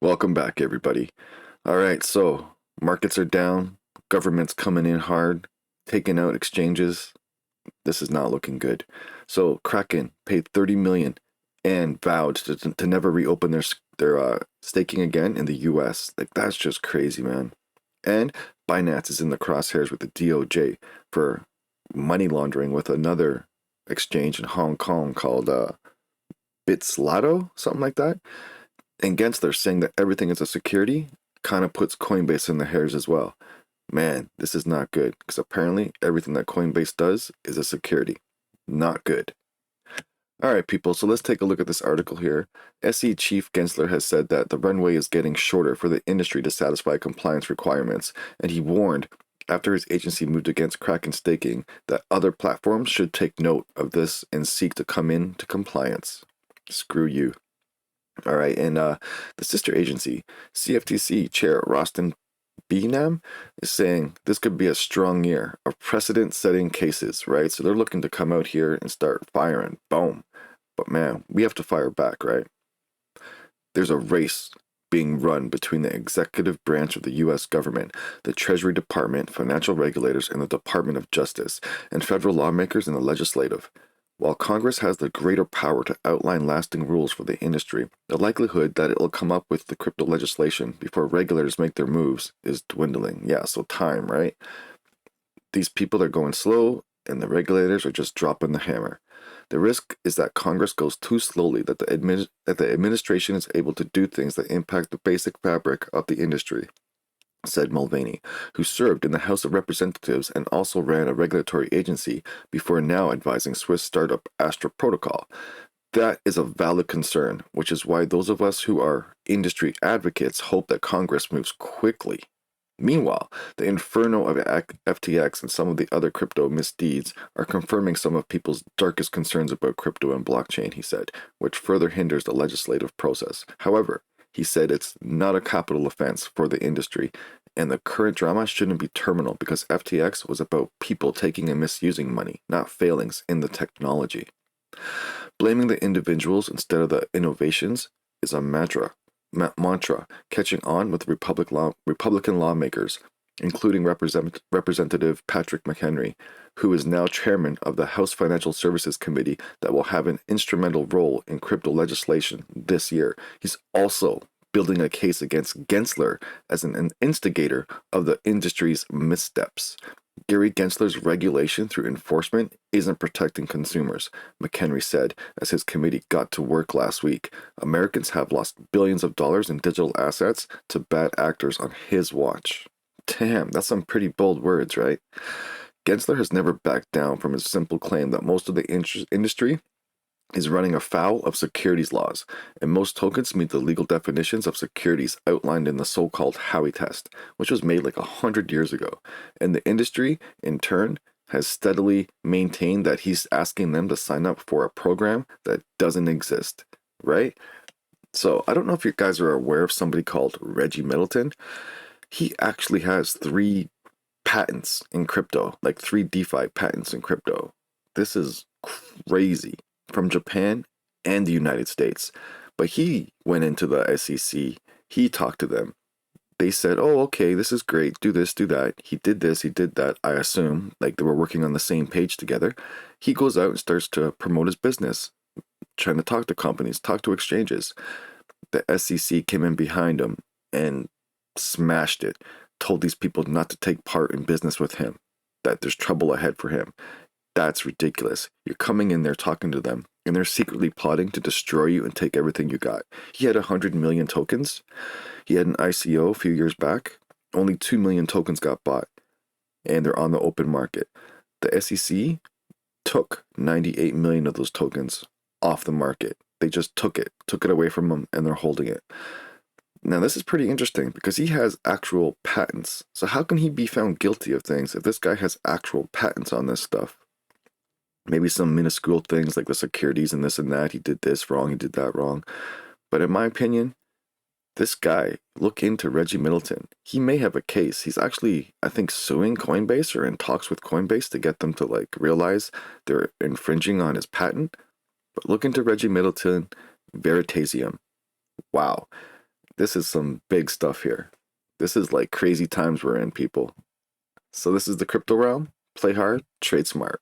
Welcome back, everybody. All right, so markets are down, government's coming in hard, taking out exchanges. This is not looking good. So Kraken paid 30 million and vowed to never reopen their staking again in the U.S. Like that's just crazy, man. And Binance is in the crosshairs with the DOJ for money laundering with another exchange in Hong Kong called Bitslato, something like that. And Gensler saying that everything is a security kind of puts Coinbase in the hairs as well. Man, this is not good because apparently everything that Coinbase does is a security. Not good. All right, people, so let's take a look at this article here. SE Chief Gensler has said that the runway is getting shorter for the industry to satisfy compliance requirements, and he warned after his agency moved against Kraken staking that other platforms should take note of this and seek to come into compliance. Screw you. All right, and the sister agency, CFTC Chair Rostin Binam, is saying this could be a strong year of precedent-setting cases, right? So they're looking to come out here and start firing. Boom. But man, we have to fire back, right? There's a race being run between the executive branch of the U.S. government, the Treasury Department, financial regulators, and the Department of Justice, and federal lawmakers and the legislative. While Congress has the greater power to outline lasting rules for the industry, the likelihood that it will come up with the crypto legislation before regulators make their moves is dwindling. Yeah, so time, right? These people are going slow, and the regulators are just dropping the hammer. The risk is that Congress goes too slowly, that the administration is able to do things that impact the basic fabric of the industry, said Mulvaney, who served in the House of Representatives and also ran a regulatory agency before now advising Swiss startup Astra Protocol. That is a valid concern, which is why those of us who are industry advocates hope that Congress moves quickly. Meanwhile, the inferno of FTX and some of the other crypto misdeeds are confirming some of people's darkest concerns about crypto and blockchain, he said, which further hinders the legislative process. However, he said it's not a capital offense for the industry, and the current drama shouldn't be terminal because FTX was about people taking and misusing money, not failings in the technology. Blaming the individuals instead of the innovations is a mantra catching on with Republican lawmakers, including Representative Patrick McHenry, who is now chairman of the House Financial Services Committee that will have an instrumental role in crypto legislation this year. He's also building a case against Gensler as an instigator of the industry's missteps. Gary Gensler's regulation through enforcement isn't protecting consumers, McHenry said as his committee got to work last week. Americans have lost billions of dollars in digital assets to bad actors on his watch. Damn, that's some pretty bold words, right? Gensler has never backed down from his simple claim that most of the industry is running afoul of securities laws, and most tokens meet the legal definitions of securities outlined in the so-called Howey test, which was made like 100 years ago. And the industry, in turn, has steadily maintained that he's asking them to sign up for a program that doesn't exist, right? So I don't know if you guys are aware of somebody called Reggie Middleton. He actually has 3 patents in crypto, like 3 DeFi patents in crypto. This is crazy. From Japan and the United States. But he went into the SEC. He talked to them. They said, oh, okay, this is great. Do this, do that. He did this, he did that. I assume, like they were working on the same page together. He goes out and starts to promote his business, trying to talk to companies, talk to exchanges. The SEC came in behind him and smashed it. Told these people not to take part in business with him, that there's trouble ahead for him. That's ridiculous. You're coming in there talking to them, and they're secretly plotting to destroy you and take everything you got. He had 100 million tokens. He had an ICO a few years back. Only 2 million tokens got bought, and they're on the open market. The SEC took 98 million of those tokens off the market. They just took it away from him, and they're holding it. Now, this is pretty interesting because he has actual patents. So how can he be found guilty of things if this guy has actual patents on this stuff? Maybe some minuscule things like the securities and this and that. He did this wrong, he did that wrong. But in my opinion, this guy, look into Reggie Middleton. He may have a case. He's actually, I think, suing Coinbase or in talks with Coinbase to get them to like realize they're infringing on his patent. But look into Reggie Middleton, Veritasium. Wow. This is some big stuff here. This is like crazy times we're in, people. So this is the crypto realm. Play hard, trade smart.